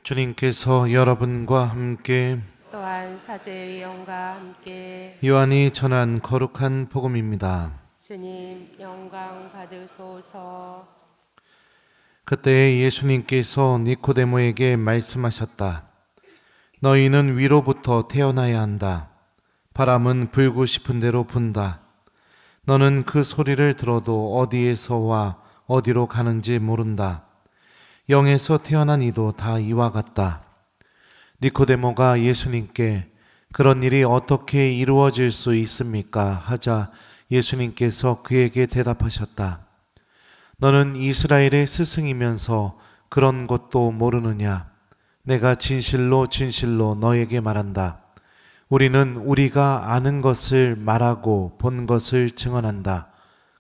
주님께서 여러분과 함께 또한 사제의 영과 함께 요한이 전한 거룩한 복음입니다. 주님 영광 받으소서. 그때 예수님께서 니코데모에게 말씀하셨다. 너희는 위로부터 태어나야 한다. 바람은 불고 싶은 대로 분다. 너는 그 소리를 들어도 어디에서 와 어디로 가는지 모른다. 영에서 태어난 이도 다 이와 같다. 니코데모가 예수님께 그런 일이 어떻게 이루어질 수 있습니까? 하자 예수님께서 그에게 대답하셨다. 너는 이스라엘의 스승이면서 그런 것도 모르느냐? 내가 진실로 진실로 너에게 말한다. 우리는 우리가 아는 것을 말하고 본 것을 증언한다.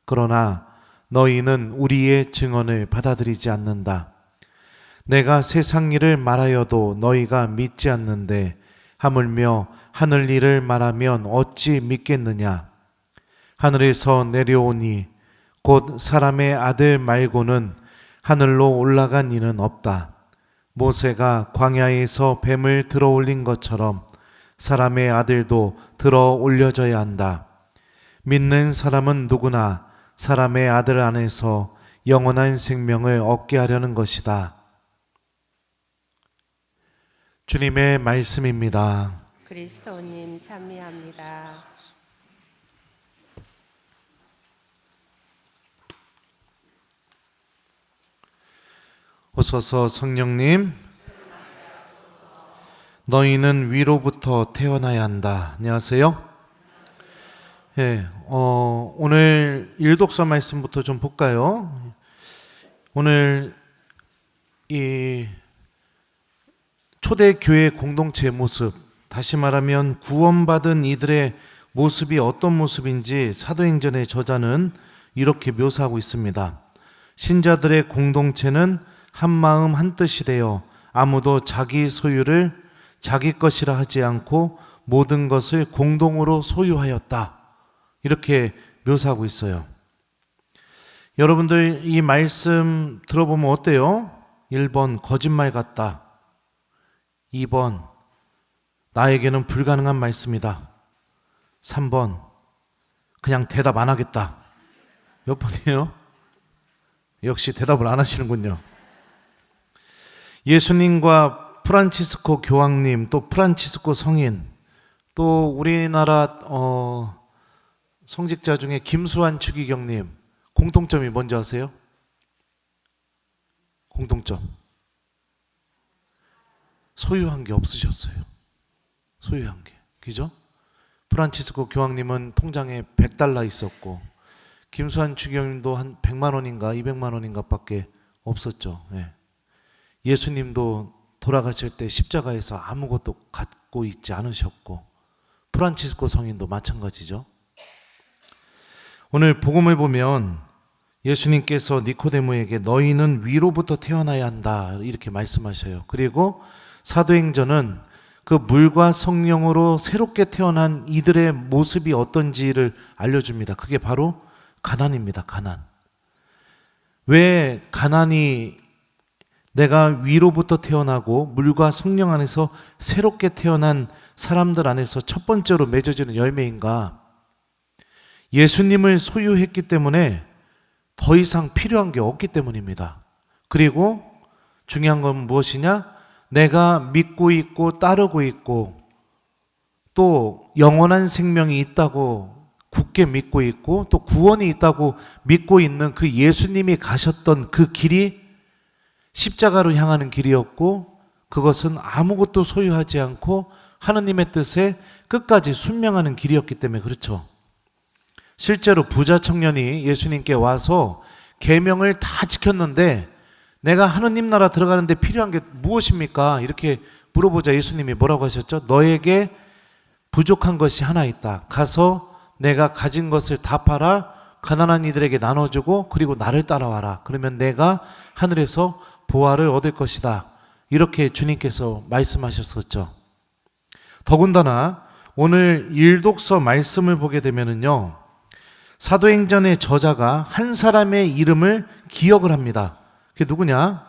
그러나 너희는 우리의 증언을 받아들이지 않는다. 내가 세상 일을 말하여도 너희가 믿지 않는데 하물며 하늘 일을 말하면 어찌 믿겠느냐? 하늘에서 내려오니 곧 사람의 아들 말고는 하늘로 올라간 이는 없다. 모세가 광야에서 뱀을 들어 올린 것처럼 사람의 아들도 들어 올려져야 한다. 믿는 사람은 누구나 사람의 아들 안에서 영원한 생명을 얻게 하려는 것이다. 주님의 말씀입니다. 그리스도님 찬미합니다. 오소서 성령님, 너희는 위로부터 태어나야 한다. 안녕하세요. 오늘 일독서 말씀부터 좀 볼까요? 오늘 이 초대교회 공동체의 모습, 다시 말하면 구원받은 이들의 모습이 어떤 모습인지 사도행전의 저자는 이렇게 묘사하고 있습니다. 신자들의 공동체는 한마음 한뜻이 되어 아무도 자기 소유를 자기 것이라 하지 않고 모든 것을 공동으로 소유하였다. 이렇게 묘사하고 있어요. 여러분들 이 말씀 들어보면 어때요? 1번 거짓말 같다. 2번 나에게는 불가능한 말씀이다. 3번 그냥 대답 안 하겠다. 몇 번이에요? 역시 대답을 안 하시는군요. 예수님과 프란치스코 교황님, 또 프란치스코 성인, 또 우리나라 성직자 중에 김수환 추기경님, 공통점이 뭔지 아세요? 공통점. 소유한 게 없으셨어요. 소유한 게. 그죠? 프란치스코 교황님은 통장에 100달러 있었고, 김수환 추기경님도 한 100만 원인가 200만 원인가 밖에 없었죠. 예수님도 돌아가실 때 십자가에서 아무것도 갖고 있지 않으셨고, 프란치스코 성인도 마찬가지죠. 오늘 복음을 보면 예수님께서 니코데모에게 너희는 위로부터 태어나야 한다 이렇게 말씀하셔요. 그리고 사도행전은 그 물과 성령으로 새롭게 태어난 이들의 모습이 어떤지를 알려줍니다. 그게 바로 가난입니다. 가난. 왜 가난이 내가 위로부터 태어나고 물과 성령 안에서 새롭게 태어난 사람들 안에서 첫 번째로 맺어지는 열매인가? 예수님을 소유했기 때문에 더 이상 필요한 게 없기 때문입니다. 그리고 중요한 건 무엇이냐? 내가 믿고 있고 따르고 있고 또 영원한 생명이 있다고 굳게 믿고 있고 또 구원이 있다고 믿고 있는 그 예수님이 가셨던 그 길이 십자가로 향하는 길이었고, 그것은 아무것도 소유하지 않고 하느님의 뜻에 끝까지 순명하는 길이었기 때문에 그렇죠. 실제로 부자 청년이 예수님께 와서 계명을 다 지켰는데 내가 하느님 나라 들어가는데 필요한 게 무엇입니까? 이렇게 물어보자 예수님이 뭐라고 하셨죠? 너에게 부족한 것이 하나 있다. 가서 내가 가진 것을 다 팔아 가난한 이들에게 나눠주고 그리고 나를 따라와라. 그러면 내가 하늘에서 보화를 얻을 것이다. 이렇게 주님께서 말씀하셨었죠. 더군다나 오늘 일독서 말씀을 보게 되면은요, 사도행전의 저자가 한 사람의 이름을 기억을 합니다. 그게 누구냐?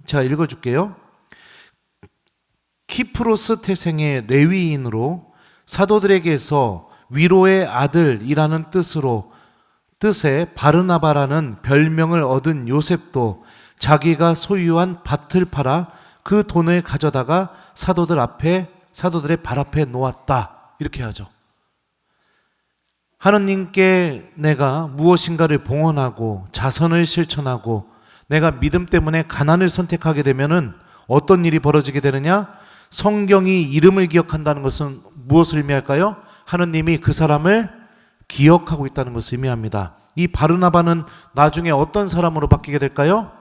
제가 읽어줄게요. 키프로스 태생의 레위인으로 사도들에게서 위로의 아들이라는 뜻의 바르나바라는 별명을 얻은 요셉도 자기가 소유한 밭을 팔아 그 돈을 가져다가 사도들의 발 앞에 놓았다. 이렇게 하죠. 하느님께 내가 무엇인가를 봉헌하고 자선을 실천하고 내가 믿음 때문에 가난을 선택하게 되면은 어떤 일이 벌어지게 되느냐? 성경이 이름을 기억한다는 것은 무엇을 의미할까요? 하느님이 그 사람을 기억하고 있다는 것을 의미합니다. 이 바르나바는 나중에 어떤 사람으로 바뀌게 될까요?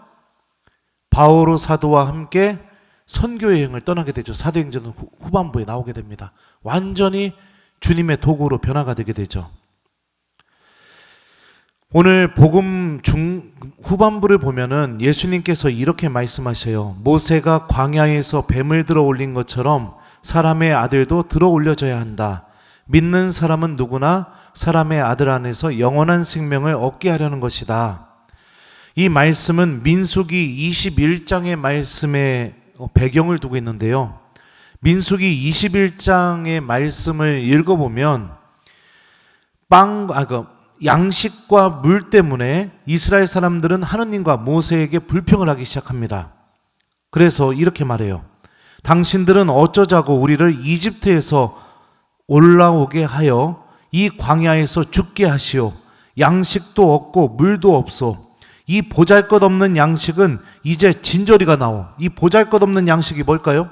바오로 사도와 함께 선교 여행을 떠나게 되죠. 사도행전 후반부에 나오게 됩니다. 완전히 주님의 도구로 변화가 되게 되죠. 오늘 복음 후반부를 보면은 예수님께서 이렇게 말씀하셔요. 모세가 광야에서 뱀을 들어 올린 것처럼 사람의 아들도 들어 올려져야 한다. 믿는 사람은 누구나 사람의 아들 안에서 영원한 생명을 얻게 하려는 것이다. 이 말씀은 민수기 21장의 말씀에 배경을 두고 있는데요. 민수기 21장의 말씀을 읽어보면 양식과 물 때문에 이스라엘 사람들은 하느님과 모세에게 불평을 하기 시작합니다. 그래서 이렇게 말해요. 당신들은 어쩌자고 우리를 이집트에서 올라오게 하여 이 광야에서 죽게 하시오. 양식도 없고 물도 없소. 이 보잘것없는 양식은 이제 진저리가 나오. 이 보잘것없는 양식이 뭘까요?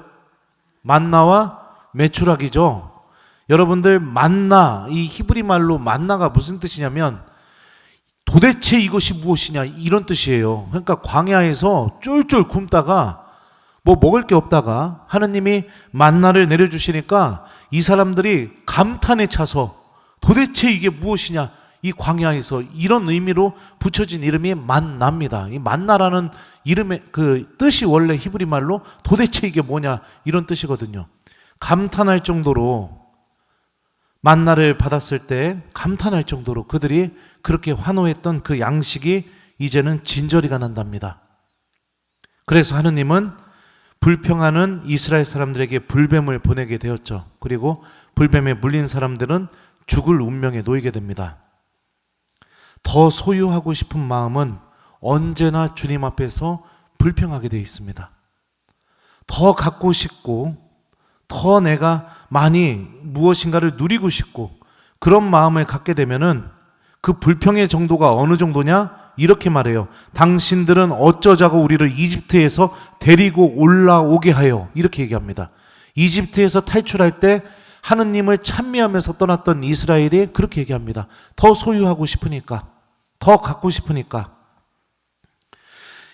만나와 메추라기죠. 여러분들 만나, 이 히브리 말로 만나가 무슨 뜻이냐면 도대체 이것이 무엇이냐 이런 뜻이에요. 그러니까 광야에서 쫄쫄 굶다가 뭐 먹을 게 없다가 하느님이 만나를 내려주시니까 이 사람들이 감탄에 차서 도대체 이게 무엇이냐 이 광야에서 이런 의미로 붙여진 이름이 만나입니다. 이 만나라는 이름의 그 뜻이 원래 히브리 말로 도대체 이게 뭐냐 이런 뜻이거든요. 감탄할 정도로 만나를 받았을 때 감탄할 정도로 그들이 그렇게 환호했던 그 양식이 이제는 진저리가 난답니다. 그래서 하느님은 불평하는 이스라엘 사람들에게 불뱀을 보내게 되었죠. 그리고 불뱀에 물린 사람들은 죽을 운명에 놓이게 됩니다. 더 소유하고 싶은 마음은 언제나 주님 앞에서 불평하게 되어 있습니다. 더 갖고 싶고 더 내가 많이 무엇인가를 누리고 싶고 그런 마음을 갖게 되면은 그 불평의 정도가 어느 정도냐? 이렇게 말해요. 당신들은 어쩌자고 우리를 이집트에서 데리고 올라오게 하여 이렇게 얘기합니다. 이집트에서 탈출할 때 하느님을 찬미하면서 떠났던 이스라엘이 그렇게 얘기합니다. 더 소유하고 싶으니까, 더 갖고 싶으니까.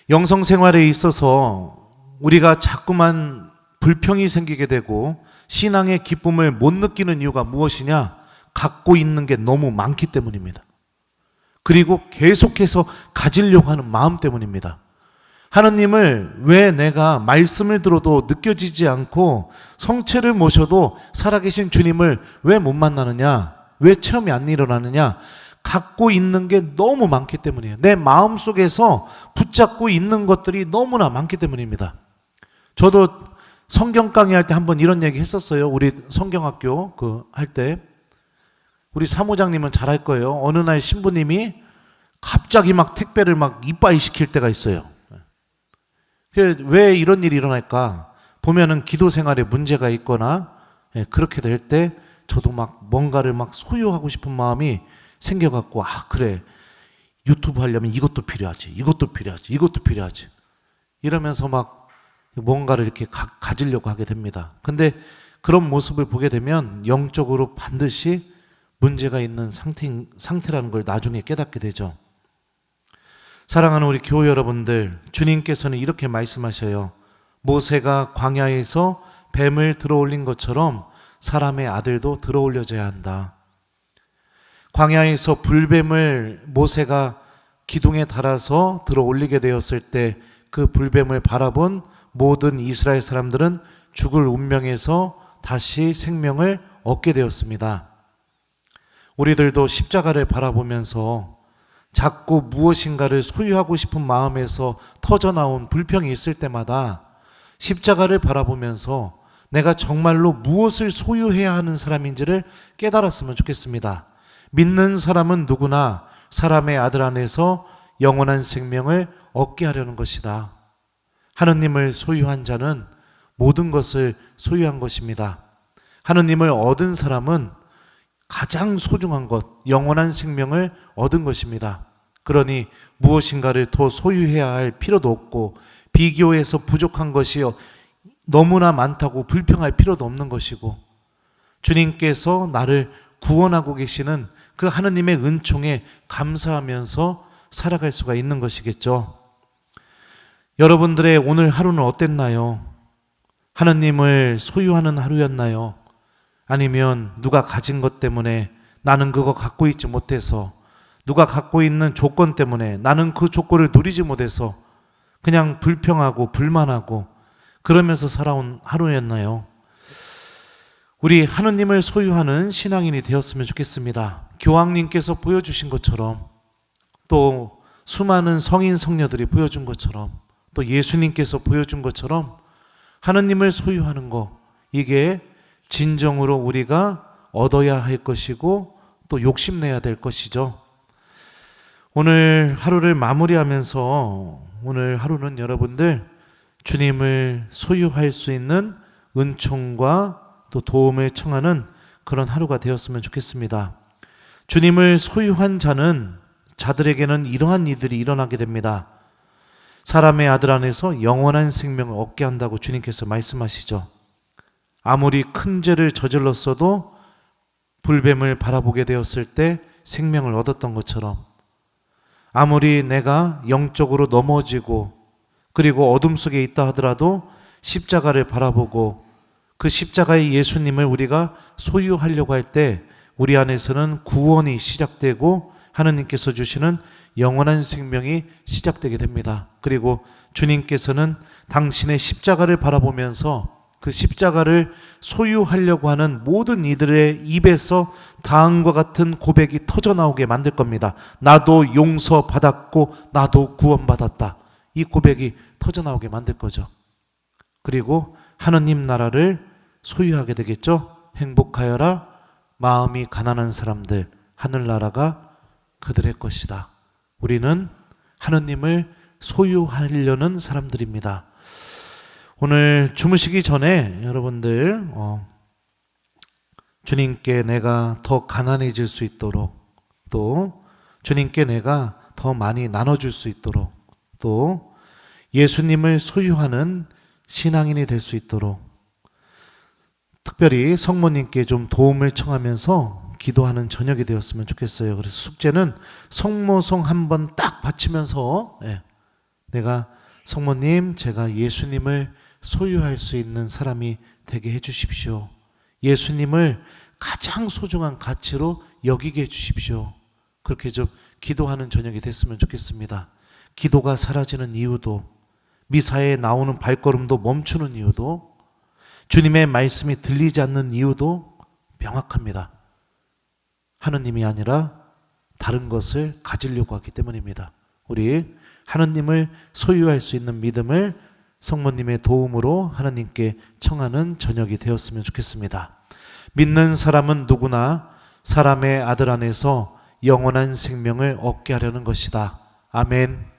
영성 생활에 있어서 우리가 자꾸만 불평이 생기게 되고 신앙의 기쁨을 못 느끼는 이유가 무엇이냐? 갖고 있는 게 너무 많기 때문입니다. 그리고 계속해서 가지려고 하는 마음 때문입니다. 하느님을 왜 내가 말씀을 들어도 느껴지지 않고 성체를 모셔도 살아계신 주님을 왜 못 만나느냐? 왜 체험이 안 일어나느냐? 갖고 있는 게 너무 많기 때문이에요. 내 마음속에서 붙잡고 있는 것들이 너무나 많기 때문입니다. 저도 성경 강의할 때 한번 이런 얘기 했었어요. 우리 성경학교 할 때 우리 사무장님은 잘 할 거예요. 어느 날 신부님이 갑자기 막 택배를 막 이빠이 시킬 때가 있어요. 왜 이런 일이 일어날까? 보면은 기도 생활에 문제가 있거나 그렇게 될 때 저도 막 뭔가를 막 소유하고 싶은 마음이 생겨갖고 그래 유튜브 하려면 이것도 필요하지, 이것도 필요하지, 이것도 필요하지 이러면서 막 뭔가를 이렇게 가지려고 하게 됩니다. 근데 그런 모습을 보게 되면 영적으로 반드시 문제가 있는 상태라는 걸 나중에 깨닫게 되죠. 사랑하는 우리 교회 여러분들, 주님께서는 이렇게 말씀하셔요. 모세가 광야에서 뱀을 들어올린 것처럼 사람의 아들도 들어올려져야 한다. 광야에서 불뱀을 모세가 기둥에 달아서 들어올리게 되었을 때 그 불뱀을 바라본 모든 이스라엘 사람들은 죽을 운명에서 다시 생명을 얻게 되었습니다. 우리들도 십자가를 바라보면서 자꾸 무엇인가를 소유하고 싶은 마음에서 터져나온 불평이 있을 때마다 십자가를 바라보면서 내가 정말로 무엇을 소유해야 하는 사람인지를 깨달았으면 좋겠습니다. 믿는 사람은 누구나 사람의 아들 안에서 영원한 생명을 얻게 하려는 것이다. 하느님을 소유한 자는 모든 것을 소유한 것입니다. 하느님을 얻은 사람은 가장 소중한 것, 영원한 생명을 얻은 것입니다. 그러니 무엇인가를 더 소유해야 할 필요도 없고 비교해서 부족한 것이 너무나 많다고 불평할 필요도 없는 것이고 주님께서 나를 구원하고 계시는 그 하느님의 은총에 감사하면서 살아갈 수가 있는 것이겠죠. 여러분들의 오늘 하루는 어땠나요? 하느님을 소유하는 하루였나요? 아니면 누가 가진 것 때문에 나는 그거 갖고 있지 못해서, 누가 갖고 있는 조건 때문에 나는 그 조건을 누리지 못해서 그냥 불평하고 불만하고 그러면서 살아온 하루였나요? 우리 하느님을 소유하는 신앙인이 되었으면 좋겠습니다. 교황님께서 보여주신 것처럼, 또 수많은 성인 성녀들이 보여준 것처럼, 또 예수님께서 보여준 것처럼 하느님을 소유하는 것, 이게 진정으로 우리가 얻어야 할 것이고 또 욕심내야 될 것이죠. 오늘 하루를 마무리하면서 오늘 하루는 여러분들 주님을 소유할 수 있는 은총과 또 도움을 청하는 그런 하루가 되었으면 좋겠습니다. 주님을 소유한 자들에게는 이러한 일들이 일어나게 됩니다. 사람의 아들 안에서 영원한 생명을 얻게 한다고 주님께서 말씀하시죠. 아무리 큰 죄를 저질렀어도 불뱀을 바라보게 되었을 때 생명을 얻었던 것처럼, 아무리 내가 영적으로 넘어지고 그리고 어둠 속에 있다 하더라도 십자가를 바라보고 그 십자가의 예수님을 우리가 소유하려고 할 때 우리 안에서는 구원이 시작되고 하느님께서 주시는 영원한 생명이 시작되게 됩니다. 그리고 주님께서는 당신의 십자가를 바라보면서 그 십자가를 소유하려고 하는 모든 이들의 입에서 다음과 같은 고백이 터져나오게 만들 겁니다. 나도 용서받았고 나도 구원받았다. 이 고백이 터져나오게 만들 거죠. 그리고 하느님 나라를 소유하게 되겠죠. 행복하여라 마음이 가난한 사람들, 하늘나라가 그들의 것이다. 우리는 하느님을 소유하려는 사람들입니다. 오늘 주무시기 전에 여러분들 주님께 내가 더 가난해질 수 있도록, 또 주님께 내가 더 많이 나눠줄 수 있도록, 또 예수님을 소유하는 신앙인이 될 수 있도록 특별히 성모님께 좀 도움을 청하면서 기도하는 저녁이 되었으면 좋겠어요. 그래서 숙제는 성모송 한번 딱 바치면서 내가 성모님, 제가 예수님을 소유할 수 있는 사람이 되게 해주십시오. 예수님을 가장 소중한 가치로 여기게 해주십시오. 그렇게 좀 기도하는 저녁이 됐으면 좋겠습니다. 기도가 사라지는 이유도, 미사에 나오는 발걸음도 멈추는 이유도, 주님의 말씀이 들리지 않는 이유도 명확합니다. 하느님이 아니라 다른 것을 가지려고 하기 때문입니다. 우리 하느님을 소유할 수 있는 믿음을 성모님의 도움으로 하느님께 청하는 저녁이 되었으면 좋겠습니다. 믿는 사람은 누구나 사람의 아들 안에서 영원한 생명을 얻게 하려는 것이다. 아멘.